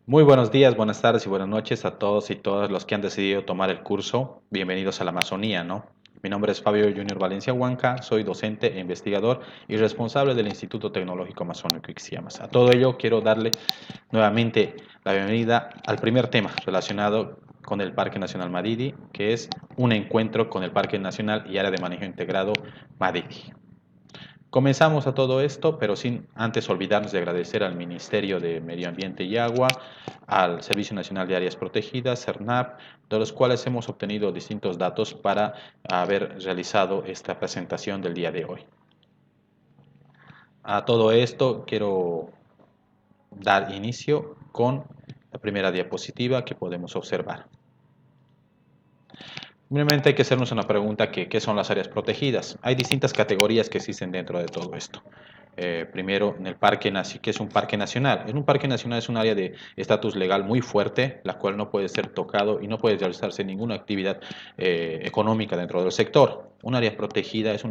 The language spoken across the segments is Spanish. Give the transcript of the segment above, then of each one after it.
Muy buenos días, buenas tardes y buenas noches a todos y todas los que han decidido tomar el curso. Bienvenidos a la Amazonía, ¿no? Mi nombre es Fabio Junior Valencia Huanca, soy docente e investigador y responsable del Instituto Tecnológico Amazónico Ixsiamas. A todo ello quiero darle nuevamente la bienvenida al primer tema relacionado con el Parque Nacional Madidi, que es un encuentro con el Parque Nacional y Área de Manejo Integrado Madidi. Comenzamos a todo esto, pero sin antes olvidarnos de agradecer al Ministerio de Medio Ambiente y Agua, al Servicio Nacional de Áreas Protegidas, CERNAP, de los cuales hemos obtenido distintos datos para haber realizado esta presentación del día de hoy. A todo esto quiero dar inicio con la primera diapositiva que podemos observar. Primeramente hay que hacernos una pregunta ¿qué son las áreas protegidas? Hay distintas categorías que existen dentro de todo esto. Primero, en el parque, ¿qué es un parque nacional? En un parque nacional es un área de estatus legal muy fuerte, la cual no puede ser tocado y no puede realizarse ninguna actividad económica dentro del sector. Un área protegida es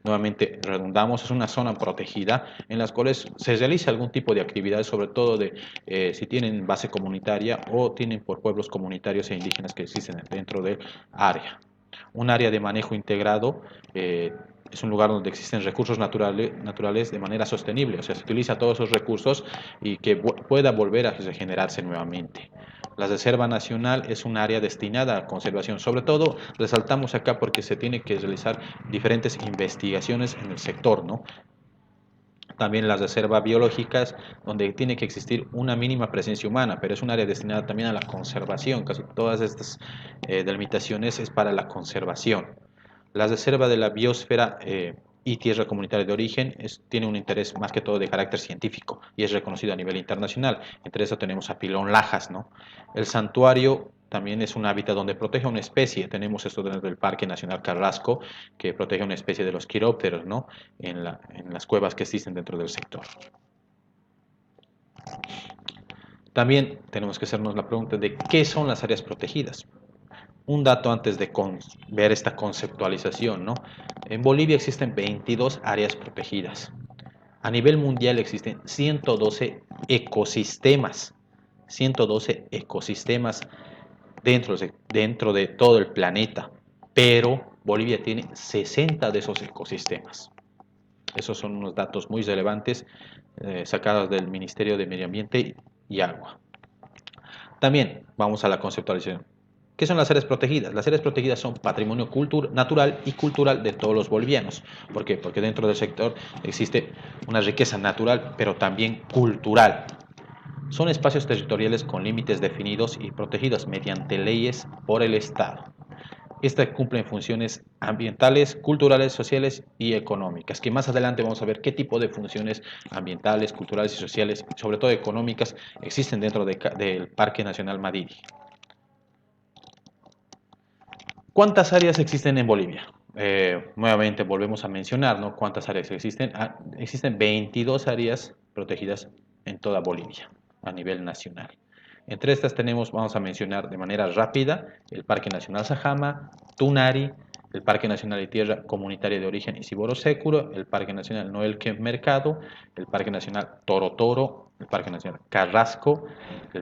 nuevamente redundamos, es una zona protegida en las cuales se realiza algún tipo de actividad, sobre todo si tienen base comunitaria o tienen por pueblos comunitarios e indígenas que existen dentro del área. Un área de manejo integrado es un lugar donde existen recursos naturales de manera sostenible, o sea, se utiliza todos esos recursos y que pueda volver a regenerarse nuevamente. La Reserva Nacional es un área destinada a conservación, sobre todo resaltamos acá porque se tiene que realizar diferentes investigaciones en el sector, ¿no? También las reservas biológicas, donde tiene que existir una mínima presencia humana, pero es un área destinada también a la conservación. Casi todas estas delimitaciones es para la conservación. La reserva de la biosfera y tierra comunitaria de origen tiene un interés más que todo de carácter científico y es reconocido a nivel internacional. Entre eso tenemos a Pilón Lajas, ¿no? El santuario también es un hábitat donde protege a una especie. Tenemos esto dentro del Parque Nacional Carrasco, que protege a una especie de los quirópteros, ¿no? En las cuevas que existen dentro del sector. También tenemos que hacernos la pregunta de qué son las áreas protegidas. Un dato antes de ver esta conceptualización, ¿no? En Bolivia existen 22 áreas protegidas. A nivel mundial existen 112 ecosistemas. 112 ecosistemas dentro de todo el planeta. Pero Bolivia tiene 60 de esos ecosistemas. Esos son unos datos muy relevantes sacados del Ministerio de Medio Ambiente y Agua. También vamos a la conceptualización. ¿Qué son las áreas protegidas? Las áreas protegidas son patrimonio natural y cultural de todos los bolivianos. ¿Por qué? Porque dentro del sector existe una riqueza natural, pero también cultural. Son espacios territoriales con límites definidos y protegidos mediante leyes por el Estado. Estas cumplen funciones ambientales, culturales, sociales y económicas, que más adelante vamos a ver qué tipo de funciones ambientales, culturales y sociales, sobre todo económicas, existen dentro del Parque Nacional Madidi. ¿Cuántas áreas existen en Bolivia? Nuevamente volvemos a mencionar, ¿no? ¿Cuántas áreas existen? Existen 22 áreas protegidas en toda Bolivia a nivel nacional. Entre estas vamos a mencionar de manera rápida, el Parque Nacional Sajama, Tunari, el Parque Nacional de Tierra Comunitaria de Origen Isiboro Sécuro, el Parque Nacional Noel Kemp Mercado, el Parque Nacional Toro Toro, el Parque Nacional Carrasco,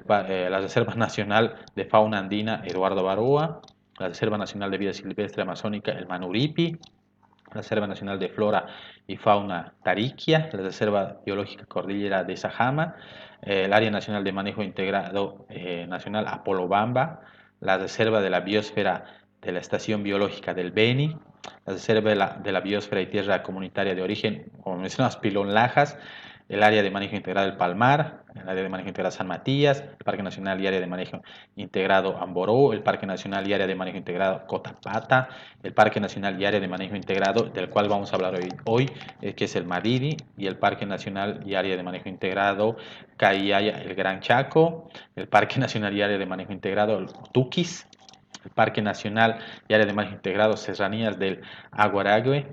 la Reserva Nacional de Fauna Andina Eduardo Baroa, la Reserva Nacional de Vida Silvestre Amazónica El Manuripi, la Reserva Nacional de Flora y Fauna Tariquia, la Reserva Biológica Cordillera de Sajama, el Área Nacional de Manejo Integrado Nacional Apolobamba, la Reserva de la Biosfera de la Estación Biológica del Beni, la Reserva de la Biosfera y Tierra Comunitaria de Origen, como mencionamos, Pilón Lajas, el Área de Manejo Integral del Palmar, el Área de Manejo Integral San Matías, el Parque Nacional y Área de Manejo Integrado Amboró, el Parque Nacional y Área de Manejo Integrado Cotapata, el Parque Nacional y Área de Manejo Integrado, del cual vamos a hablar hoy que es el Madidi, y el Parque Nacional y Área de Manejo Integrado Caiaya, el Gran Chaco, el Parque Nacional y Área de Manejo Integrado el Tuquis, el Parque Nacional y Área de Manejo Integrado Serranías del Aguarague,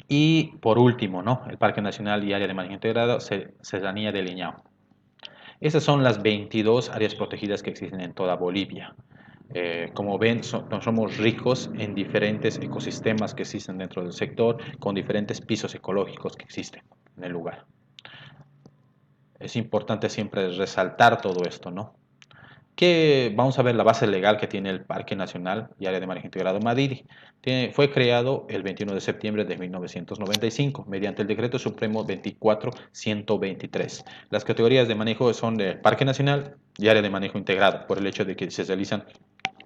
y por último, ¿no? El Parque Nacional y Área de Manejo Integrado Serranía del Liñao. Esas son las 22 áreas protegidas que existen en toda Bolivia. Como ven, somos ricos en diferentes ecosistemas que existen dentro del sector, con diferentes pisos ecológicos que existen en el lugar. Es importante siempre resaltar todo esto, ¿no? Que vamos a ver la base legal que tiene el Parque Nacional y Área de Manejo Integrado Madiri. Fue creado el 21 de septiembre de 1995 mediante el Decreto Supremo 24123. Las categorías de manejo son de Parque Nacional y Área de Manejo Integrado, por el hecho de que se realizan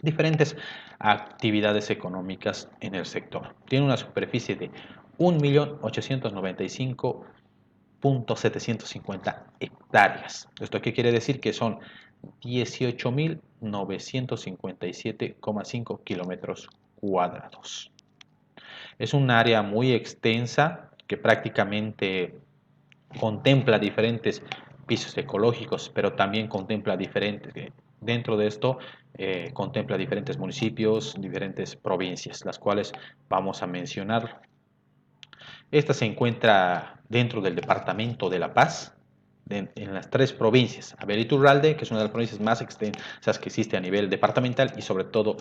diferentes actividades económicas en el sector. Tiene una superficie de 1.895.750 hectáreas. ¿Esto qué quiere decir? Que son 18.957,5 kilómetros cuadrados. Es un área muy extensa que prácticamente contempla diferentes pisos ecológicos, pero también contempla dentro de esto contempla diferentes municipios, diferentes provincias, las cuales vamos a mencionar. Esta se encuentra dentro del departamento de La Paz, en las tres provincias, Abel Iturralde, que es una de las provincias más extensas que existe a nivel departamental y sobre todo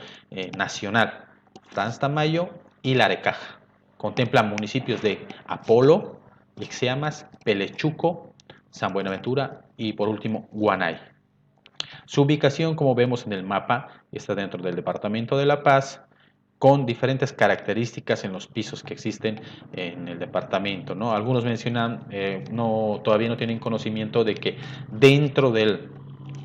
nacional, Franz Tamayo y Larecaja. Contempla municipios de Apolo, Ixeamas, Pelechuco, San Buenaventura y por último Guanay. Su ubicación, como vemos en el mapa, está dentro del departamento de La Paz, con diferentes características en los pisos que existen en el departamento, ¿no? Algunos mencionan, todavía no tienen conocimiento de que dentro del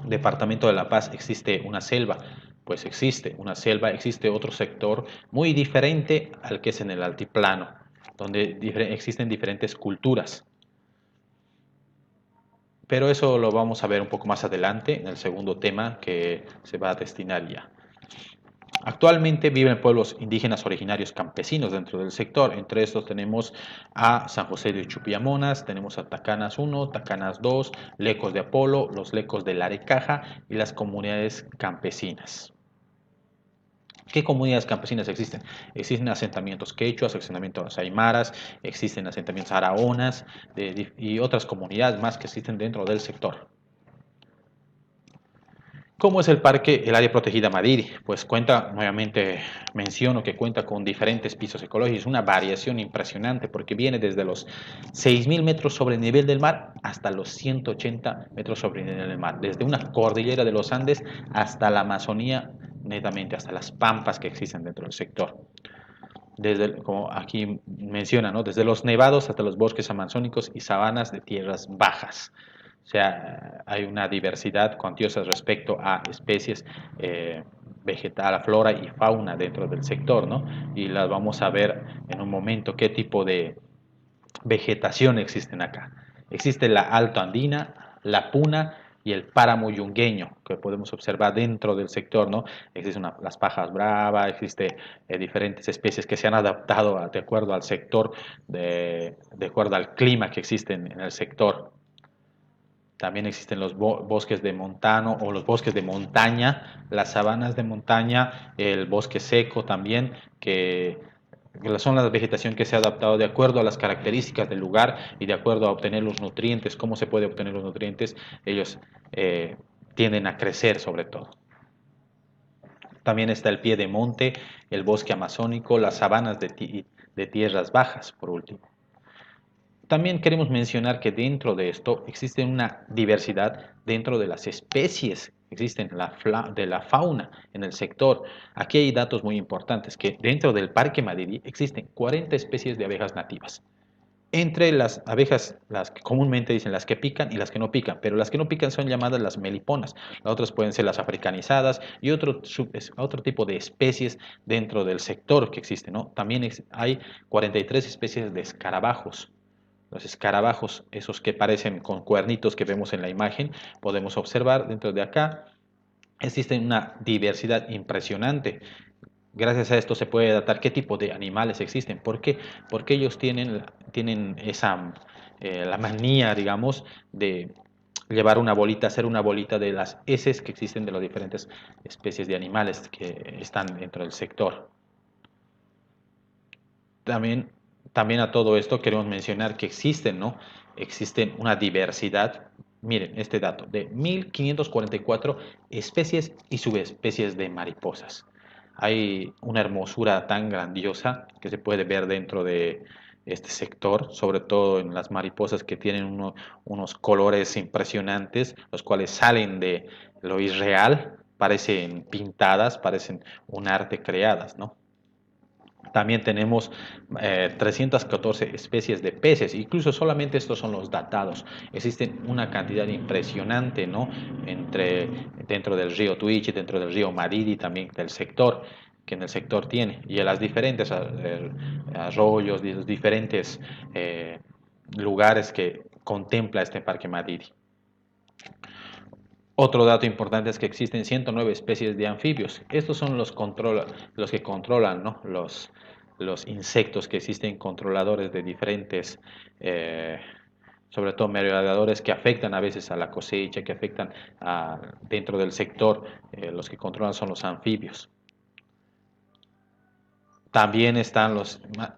departamento de La Paz existe una selva. Pues existe una selva, existe otro sector muy diferente al que es en el altiplano, donde existen diferentes culturas. Pero eso lo vamos a ver un poco más adelante en el segundo tema que se va a destinar ya. Actualmente viven pueblos indígenas originarios campesinos dentro del sector. Entre estos tenemos a San José de Chupiamonas, tenemos a Tacanas 1, Tacanas 2, Lecos de Apolo, los Lecos de Larecaja y las comunidades campesinas. ¿Qué comunidades campesinas existen? Existen asentamientos quechuas, asentamientos aymaras, existen asentamientos araonas y otras comunidades más que existen dentro del sector. ¿Cómo es el parque, el área protegida Madiri? Pues cuenta, nuevamente menciono que cuenta con diferentes pisos ecológicos, una variación impresionante porque viene desde los 6.000 metros sobre el nivel del mar hasta los 180 metros sobre el nivel del mar, desde una cordillera de los Andes hasta la Amazonía, netamente hasta las pampas que existen dentro del sector. Como aquí menciona, ¿no? Desde los nevados hasta los bosques amazónicos y sabanas de tierras bajas. O sea, hay una diversidad cuantiosa respecto a especies vegetal, flora y fauna dentro del sector, ¿no? Y las vamos a ver en un momento qué tipo de vegetación existen acá. Existe la alto andina, la puna y el páramo yungueño que podemos observar dentro del sector, ¿no? Existen las pajas bravas, existen diferentes especies que se han adaptado de acuerdo al sector, de acuerdo al clima que existe en el sector. También existen los bosques de montano o los bosques de montaña, las sabanas de montaña, el bosque seco también, que son la vegetación que se ha adaptado de acuerdo a las características del lugar y de acuerdo a obtener los nutrientes, cómo se puede obtener los nutrientes, ellos tienden a crecer sobre todo. También está el pie de monte, el bosque amazónico, las sabanas de tierras bajas, por último. También queremos mencionar que dentro de esto existe una diversidad dentro de las especies que existen de la fauna en el sector. Aquí hay datos muy importantes, que dentro del Parque Madiri existen 40 especies de abejas nativas. Entre las abejas, las que comúnmente dicen las que pican y las que no pican, pero las que no pican son llamadas las meliponas. Las otras pueden ser las africanizadas y otro tipo de especies dentro del sector que existe, ¿no? También hay 43 especies de escarabajos. Los escarabajos, esos que parecen con cuernitos que vemos en la imagen, podemos observar dentro de acá. Existe una diversidad impresionante. Gracias a esto se puede datar qué tipo de animales existen. ¿Por qué? Porque ellos tienen la manía, digamos, de llevar una bolita, hacer una bolita de las heces que existen de las diferentes especies de animales que están dentro del sector. También a todo esto queremos mencionar que existen, ¿no? Existen una diversidad, miren este dato, de 1.544 especies y subespecies de mariposas. Hay una hermosura tan grandiosa que se puede ver dentro este sector, sobre todo en las mariposas que tienen unos colores impresionantes, los cuales salen de lo irreal, parecen pintadas, parecen un arte creadas, ¿no? También tenemos 314 especies de peces, incluso solamente estos son los datados. Existen una cantidad impresionante, ¿no? Dentro del río Tuichi, dentro del río Maridi, también del sector, que en el sector tiene, y en las diferentes arroyos, y los diferentes eh, lugares que contempla este Parque Maridi. Otro dato importante es que existen 109 especies de anfibios. Estos son los que controlan, ¿no? Los insectos que existen, controladores de diferentes, eh, sobre todo merodeadores que afectan a veces a la cosecha, que afectan dentro del sector. Los que controlan son los anfibios. También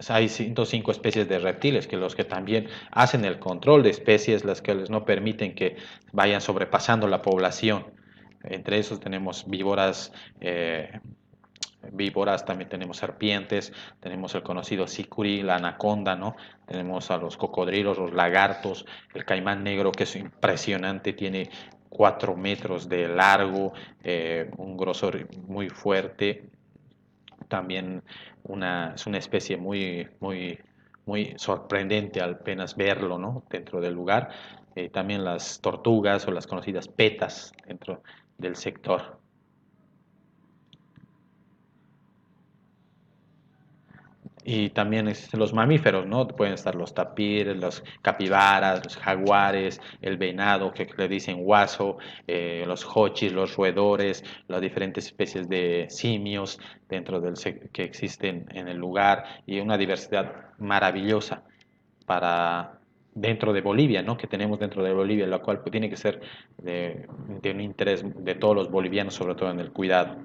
hay 105 especies de reptiles, que los que también hacen el control de especies, las que les no permiten que vayan sobrepasando la población. Entre esos tenemos víboras, también tenemos serpientes, tenemos el conocido sicuri, la anaconda, ¿no? Tenemos a los cocodrilos, los lagartos, el caimán negro, que es impresionante, tiene 4 metros de largo, un grosor muy fuerte. También es una especie muy sorprendente al apenas verlo, ¿no? Dentro del lugar. También las tortugas o las conocidas petas dentro del sector. Y también existen los mamíferos, ¿no? Pueden estar los tapires, los capibaras, los jaguares, el venado, que le dicen guaso, los jochis, los roedores, las diferentes especies de simios que existen en el lugar, y una diversidad maravillosa para dentro de Bolivia, ¿no? Que tenemos dentro de Bolivia, la cual pues, tiene que ser de un interés de todos los bolivianos, sobre todo en el cuidado.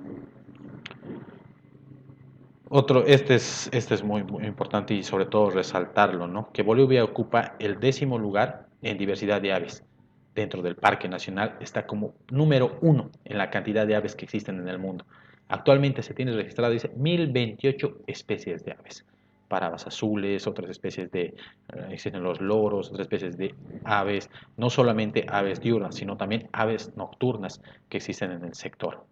Este es muy importante y sobre todo resaltarlo, ¿no? Que Bolivia ocupa el 10º lugar en diversidad de aves. Dentro del Parque Nacional está como número 1 en la cantidad de aves que existen en el mundo. Actualmente se tiene registrado, dice, 1028 especies de aves. Parabas azules, otras especies existen los loros, otras especies de aves, no solamente aves diurnas, sino también aves nocturnas que existen en el sector.